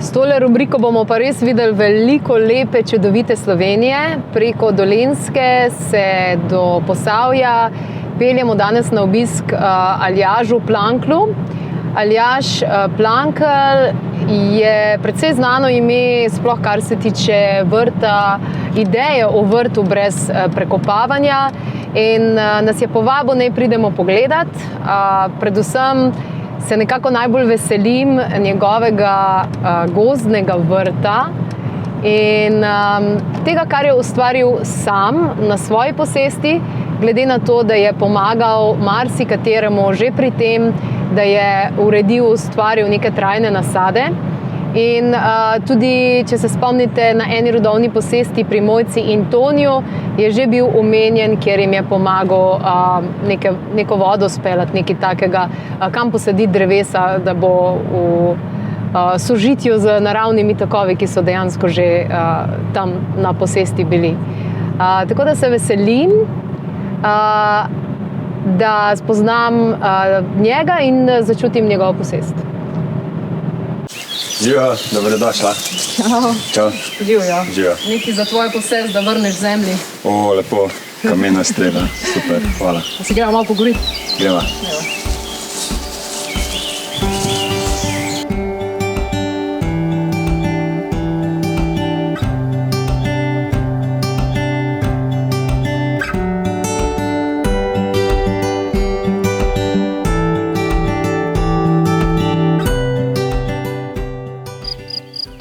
S tole rubriko bomo pa res videli veliko lepe, čudovite Slovenije. Preko Dolenjske se do Posavja peljemo danes na obisk Aljažu Planklu. Aljaž Plankl je precej znano ime, sploh kar se tiče vrta, ideje o vrtu brez prekopavanja. In nas je povabil, naj pridemo pogledat. Predvsem se nekako najbolj veselim njegovega gozdnega vrta in tega, kar je ustvaril sam na svoji posesti, glede na to, da je pomagal marsikateremu že pri tem, da je uredil, ustvaril neke trajne nasade. In tudi, če se spomnite, na eni rodovni posesti pri Mojci in Tonju je že bil omenjen, kjer jim je pomagal neko vodo speljati, nekaj takega, kam posaditi drevesa, da bo v sožitju z naravnimi tokovi, ki so dejansko že tam na posesti bili. Tako da se veselim, da spoznam njega in začutim njegovo posest. Živijo, dobrodošla. Čau. Živijo. Živijo. Nekaj za tvojo posest, da vrneš zemlji. O, lepo, kamena strela, super, hvala. Si gremo malo pogoriti? Greva.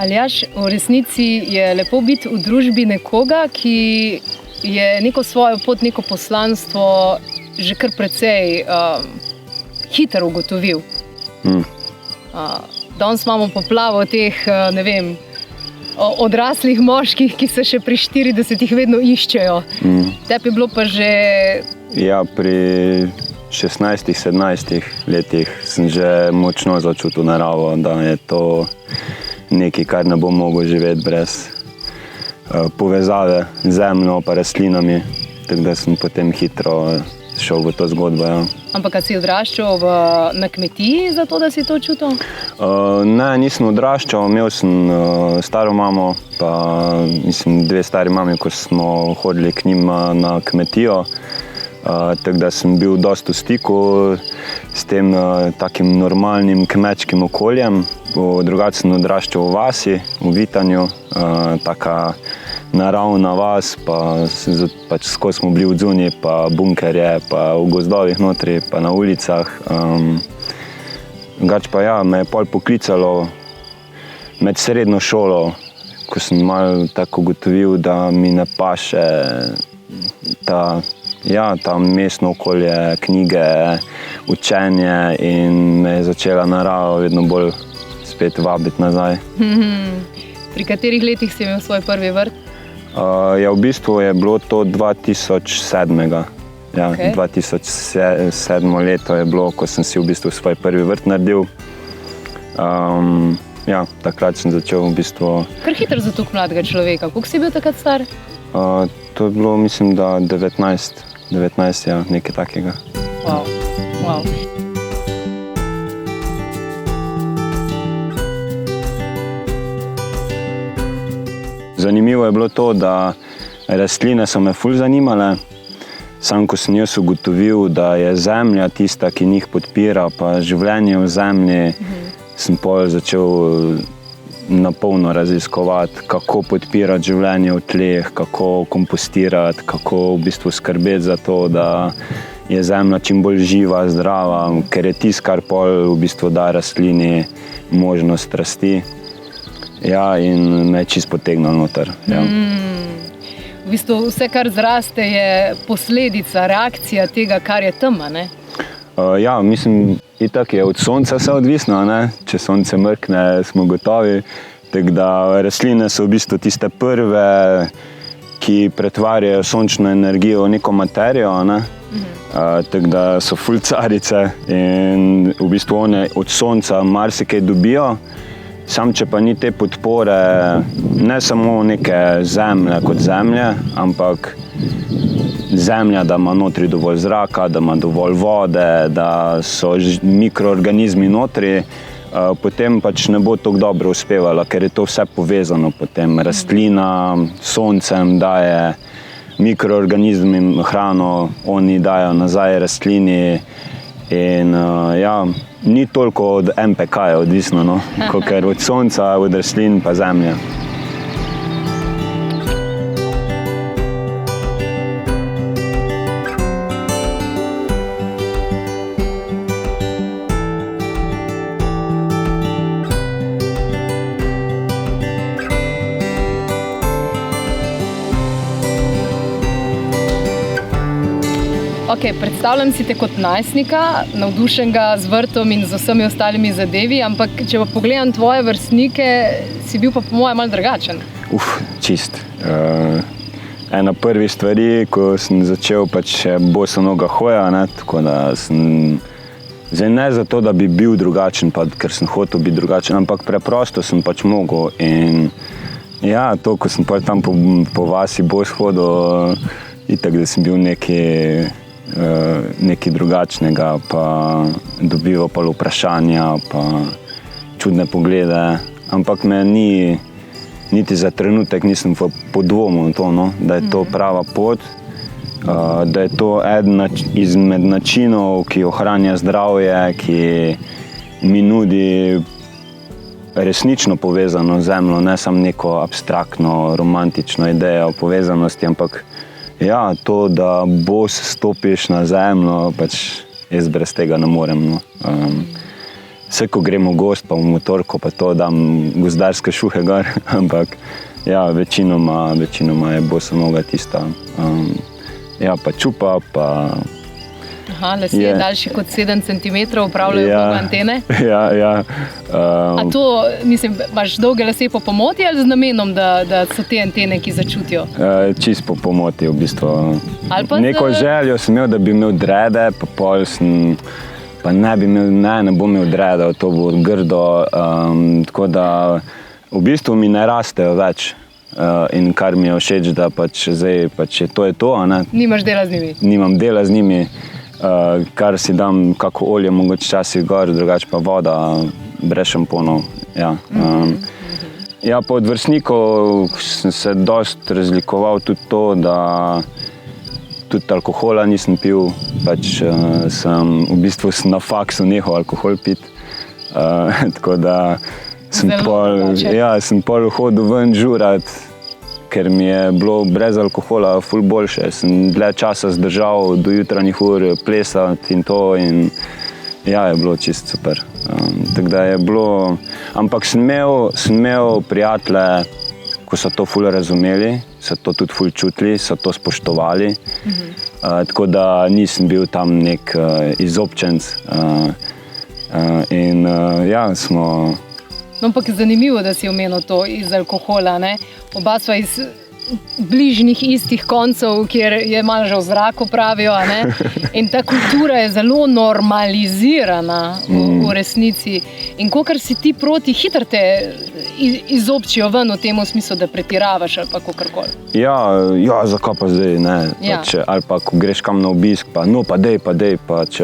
Aljaž, v resnici je lepo biti v družbi nekoga, ki je neko svojo pot, neko poslanstvo že kar precej hitro ugotovil. Danes imamo poplavo teh, ne vem, odraslih moških, ki se še pri 40-ih vedno iščejo. Tebi je bilo pa že... Ja, pri 16-17 letih sem že močno začutil naravo, da je to nekaj, kar ne bom mogel živeti brez povezave z zemljo pa rastlinami. Tako da sem potem hitro šel v to zgodbo. Ja. Ampak si odraščal na kmetiji zato, da si to čutil? Ne, nisem odraščal. Imel sem staro mamo, pa mislim 2 stari mami, ko smo hodili k njim na kmetijo. Tako da sem bil dosti v stiku s tem takim normalnim kmečkim okoljem. Drugače sem odraščal v vasi, v Vitanju, taka naravna vas, pač skozi smo bili v Dzunji, pa bunkerje, pa v gozdovih notri, pa na ulicah. Drugače pa ja, me je pol poklicalo med srednjo šolo, ko sem malo tako ugotovil, da mi ne paše ta mestno okolje, knjige, učenje in me je začela narava vedno bolj spet vabiti nazaj. Pri katerih letih si imel svoj prvi vrt? Ja, v bistvu je bilo to 2007. Ja, okay. 2007 leto je bilo, ko sem si v bistvu svoj prvi vrt naredil. Ja, takrat sem začel v bistvu... Kar hitro za toliko mladega človeka. Koliko si bil takrat star? To je bilo, mislim, da 19, ja, nekaj takega. Wow. Zanimivo je bilo to, da rastline so me ful zanimale. Sam, ko sem jaz ugotovil, da je zemlja tista, ki njih podpira, pa življenje v zemlji, sem pol začel na polno raziskovati, kako podpirati življenje v tleh, kako kompostirati, kako v bistvu skrbeti za to, da je zemlja čim bolj živa, zdrava, ker je tisto, kar pol v bistvu da rastlini možnost rasti. Ja, in me je čisto potegnil noter. Ja. V bistvu vse, kar zraste, je posledica, reakcija tega, kar je tam, ne? Ja, mislim, itak je od sonca vse odvisno, ne? Če sonce mrkne, smo gotovi. Tako da rastline so v bistvu tiste prve, ki pretvarjajo sončno energijo v neko materijo, ne? Tako da so ful carice in v bistvu one od sonca marsikaj dobijo. Sam, če pa ni te podpore, ne samo neke zemlje kot zemlje, ampak zemlja, da ima notri dovolj zraka, da ima dovolj vode, da so mikroorganizmi notri, potem pač ne bo tako dobro uspevala, ker je to vse povezano potem. Rastlina, soncem daje mikroorganizmim hrano, oni dajo nazaj rastlini in ni toliko od MPK-ja odvisno, no? Kakor od sonca, od rastlin pa zemlje. Okay, predstavljam si te kot najstnika, navdušenega z vrtom in z vsemi ostalimi zadevi, ampak če pa pogledam tvoje vrstnike, si bil pa po mojem malo drugačen. Čist. Ena prvih stvari, ko sem začel pač bosa noga hoja, tako da sem zdaj ne zato, da bi bil drugačen, pa, ker sem hotel biti drugačen, ampak preprosto sem pač mogel in to, ko sem pač tam po vasi bos hodil, itak, da sem bil nekaj drugačnega, pa dobival pa vprašanja, pa čudne poglede, ampak me niti za trenutek nisem podvomil to, da je to prava pot, da je to eden izmed načinov, ki ohranja zdravje, ki mi nudi resnično povezano z zemljo, ne samo neko abstraktno, romantično idejo o povezanosti, ampak to, da bos stopiš na zemljo, pač jaz brez tega ne morem. Vse, ko gremo v gost, pa v motorko, pa to dam gozdarske šuhe gor, ampak večinoma je bosa noga tista. Pa čupa, pa... Lasje daljši kot 7 cm upravljajo vlogo antene? A to, imaš dolge lase po pomoti ali z namenom, da so te antene, ki začutijo? Čist po pomoti, v bistvu. Neko željo sem imel, da bi imel drede, pa pol sem, pa ne bom imel drede, to bo grdo, tako da v bistvu mi ne rastejo več. In kar mi je všeč, da pač zdaj pač to je to. Nimaš dela z njimi? Nimam dela z njimi. Kar si dam kako olje, mogoče časih gor, drugače pa voda, brez šamponov. Pa od vrstnikov sem se dosti razlikoval tudi to, da tudi alkohola nisem pil, pač sem v bistvu na faksu nehal alkohol piti, tako da sem pol hodil ven žurat, ker mi je bilo brez alkohola ful boljše. Sem dlje časa zdržal do jutranjih ur plesati in to in je bilo čisto super. Tako da je bilo, ampak sem imel prijatelje, ko so to ful razumeli, so to tudi ful čutili, so to spoštovali. Tako da nisem bil tam nek izobčenc. Smo... No, ampak zanimivo, da si omenil to iz alkohola, ne? Oba sva iz bližnjih istih koncev, kjer je malo že v zraku, pravijo, ne? In ta kultura je zelo normalizirana v resnici. In kakor si ti proti, hitro te izobčijo ven v tem smislu, da pretiravaš ali pa kakorkoli. Zakaj pa zdaj, ne? Ali pa, ko greš kam na obisk, pa dej, pač.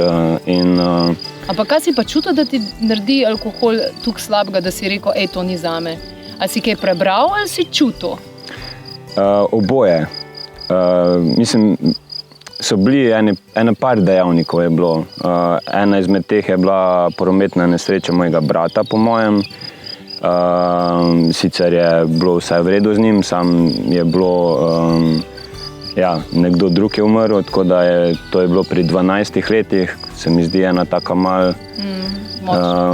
Ampak kaj si pa čutil, da ti naredi alkohol toliko slabega, da si rekel, to ni zame? Ali si kaj prebral ali si čutil? Oboje. So bili ene par dejavnikov je bilo. Ena izmed teh je bila prometna nesreča mojega brata, po mojem. Sicer je bilo vse v redu z njim, sam je bilo, nekdo drug je umrl, tako da to je bilo pri 12 letih. Se mi zdi ena taka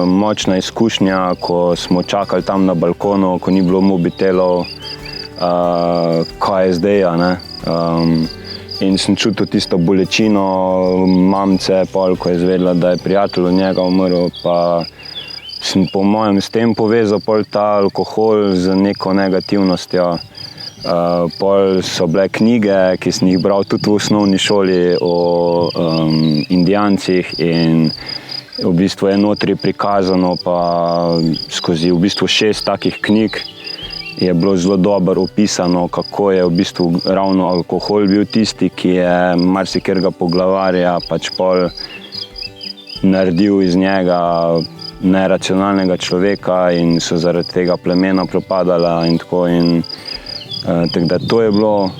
močna izkušnja, ko smo čakali tam na balkonu, ko ni bilo mobitelov, kaj je zdaj, in sem čutil tisto bolečino mamice, ko je izvedela, da je prijatelj od njega umrl, pa sem po mojem s tem povezal ta alkohol z neko negativnostjo. Pol so bile knjige, ki sem jih bral tudi v osnovni šoli o Indijancih in v bistvu je notri prikazano, pa skozi v bistvu 6 takih knjig je bilo zelo dobro opisano, kako je v bistvu ravno alkohol bil tisti, ki je marsikerega poglavarja pač pol naredil iz njega neracionalnega človeka in so zaradi tega plemena propadala in tako. Tako da to je bilo.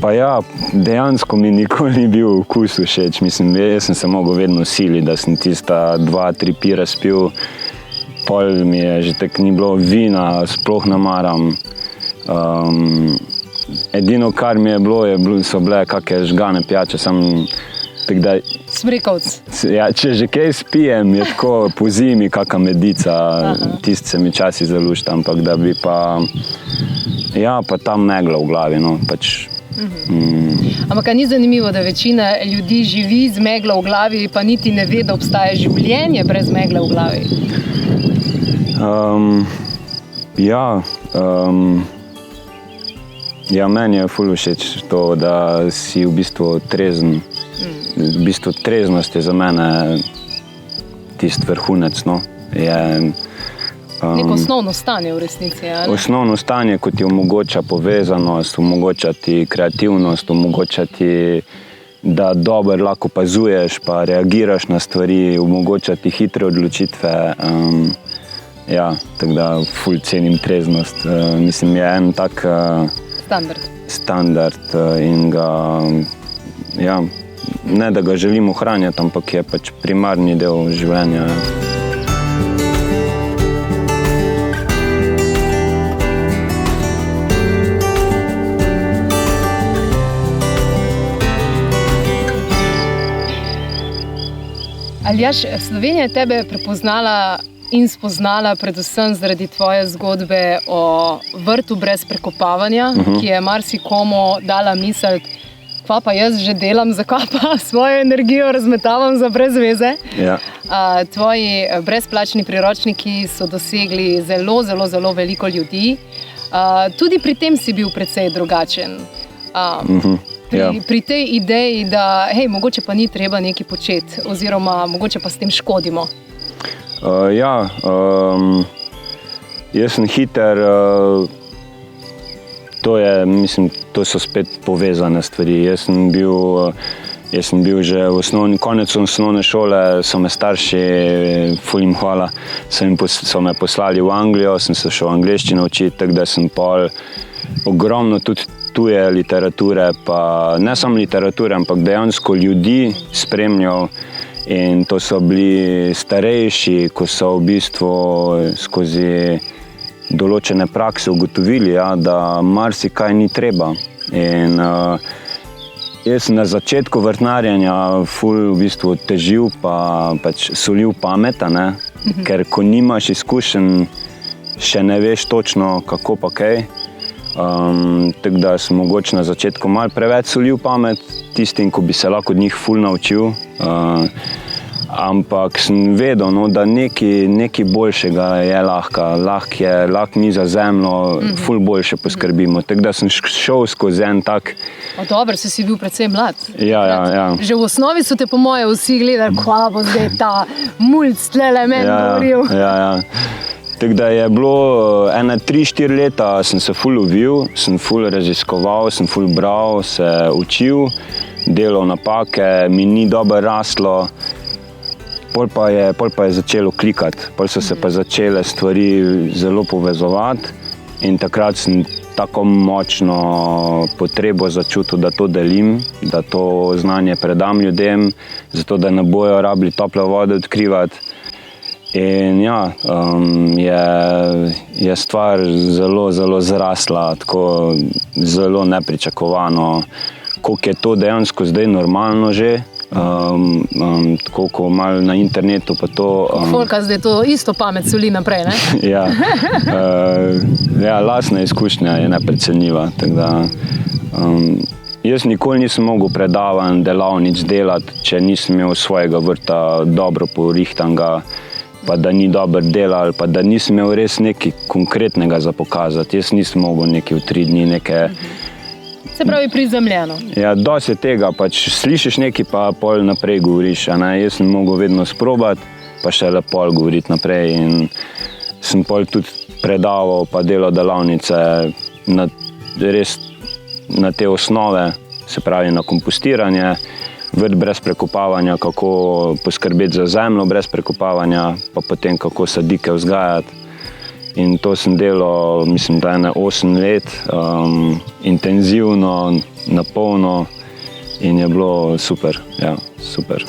Pa ja, dejansko mi nikoli ni bil okus všeč. Mislim, jaz sem se mogel vedno siliti, da sem tista 2-3 pira spil. Pol mi je že tako ni bilo vina, sploh ne maram. Edino, kar mi je bilo, so bile kakšne žgane pijače, Smrekovc. Ja, če že kaj spijem, je tako po zimi kakšna medica, tisti se mi časi zalušta, ampak da bi pa, ja, pa ta megla v glavi, no, pač. Ampak ni zanimivo, da večina ljudi živi z meglo v glavi, pa niti ne ve, da obstaja življenje brez megle v glavi? Ja, meni je ful všeč to, da si v bistvu trezen. V bistvu treznost je za mene tisti vrhunec, no. Neko osnovno stanje v resnici, ali? Osnovno stanje, ko ti omogoča povezanost, omogoča ti kreativnost, omogoča ti, da dobro lahko opazuješ, pa reagiraš na stvari, omogoča ti hitre odločitve. Ja, tako da ful cenim treznost. Mislim, je en tak standard in ga, ja, ne da ga želim ohranjati, ampak je pač primarni del življenja. Aljaž, Slovenija je tebe prepoznala in spoznala predvsem zaradi tvoje zgodbe o vrtu brez prekopavanja, ki je marsikomu dala misel, kva pa jaz že delam, zakaj pa svojo energijo razmetavam za brez veze. Ja. Tvoji brezplačni priročniki so dosegli zelo, zelo, zelo veliko ljudi. Tudi pri tem si bil precej drugačen. Pri tej ideji, da hej, mogoče pa ni treba nekaj početi, oziroma mogoče pa s tem škodimo. Jaz sem hiter, to so spet povezane stvari. Jaz sem bil že v konec osnovne šole, so me starši, ful jim hvala, so me poslali v Anglijo, sem se šel angleščino učiti, tako da sem pol ogromno tudi tuje literature, pa ne samo literature, ampak dejansko ljudi spremljal. In to so bili starejši, ko so v bistvu skozi določene prakse ugotovili, da marsikaj ni treba. In jaz sem na začetku vrtnarjenja ful v bistvu težil, pa pač solil pamet, ker ko nimaš izkušenj, še ne veš točno kako pa kaj. Tako da sem mogoče na začetku malo preveč solil pamet tistim, ko bi se lahko od njih ful naučil. Ampak sem vedel, da nekaj boljšega je lahko mi za zemljo ful boljše poskrbimo. Tako da sem šel skozi en tak... Dobro, si bil precej mlad. Ja. Že v osnovi so te po moje vsi gledali, kva bo zdaj ta mulj tlele meni govoril. Ja. Tako da je bilo 3-4 leta, sem se ful lovil, sem ful raziskoval, sem ful bral, se učil, delal napake, mi ni dobro raslo. Pol pa je začelo klikati, pol so se pa začele stvari zelo povezovati in takrat sem tako močno potrebo začutil, da to delim, da to znanje predam ljudem, zato da ne bojo rabili tople vode odkrivati. In ja, je stvar zelo, zelo zrasla, tako zelo nepričakovano, koliko je to dejansko zdaj normalno že. Tako ko malo na internetu pa to... Folka zdaj to isto pamet soli naprej, ne? Ja, lastna izkušnja je neprecenljiva. Jaz nikoli nisem mogel predavanj, delavnic delati, če nisem imel svojega vrta dobro porihtanega, pa da ni dobro delal, pa da nisem imel res nekaj konkretnega za pokazati. Jaz nisem mogel nekaj v 3 dni, nekaj... Se pravi prizemljeno. Ja, dosti je tega, pač slišiš nekaj, pa pol naprej govoriš. Jaz sem mogel vedno sprobati, pa šele pol govoriti naprej. In sem pol tudi predaval, pa delal delavnice res na te osnove, se pravi na kompostiranje, vrt brez prekopavanja, kako poskrbeti za zemljo brez prekopavanja, pa potem kako sadike vzgajati. In to sem delal, mislim, da 8 let, intenzivno, napolno in je bilo super, ja, super.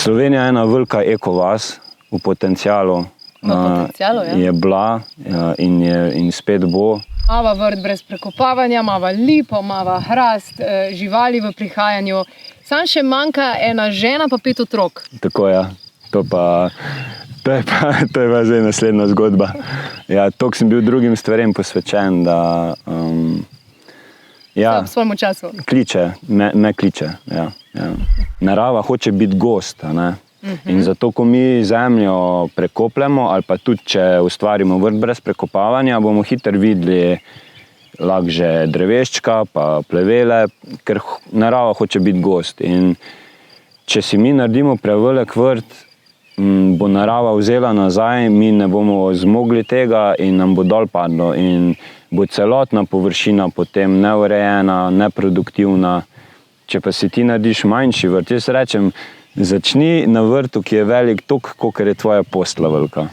Slovenija je ena velika ekovas v potencialu. Je bila in spet bo. Mava vrt brez prekopavanja, mava lipo, mava hrast, živali v prihajanju. Sam še manjka ena žena pa 5 otrok. Tako je, to je pa zdaj naslednja zgodba. Ja, toliko sem bil drugim stvarem posvečen, da ja, v svojem času. Me kliče. Ja. Narava hoče biti gost. In zato, ko mi zemljo prekopljemo, ali pa tudi, če ustvarimo vrt brez prekopavanja, bomo hitro videli lahko že dreveščka, pa plevele, ker narava hoče biti gost. In če si mi naredimo prevelik vrt, bo narava vzela nazaj, mi ne bomo zmogli tega in nam bo dol padlo. In bo celotna površina potem neurejena, neproduktivna. Če pa si ti narediš manjši vrt, jaz rečem, začni na vrtu, ki je velik toliko, kolikor je tvoja postelja velika.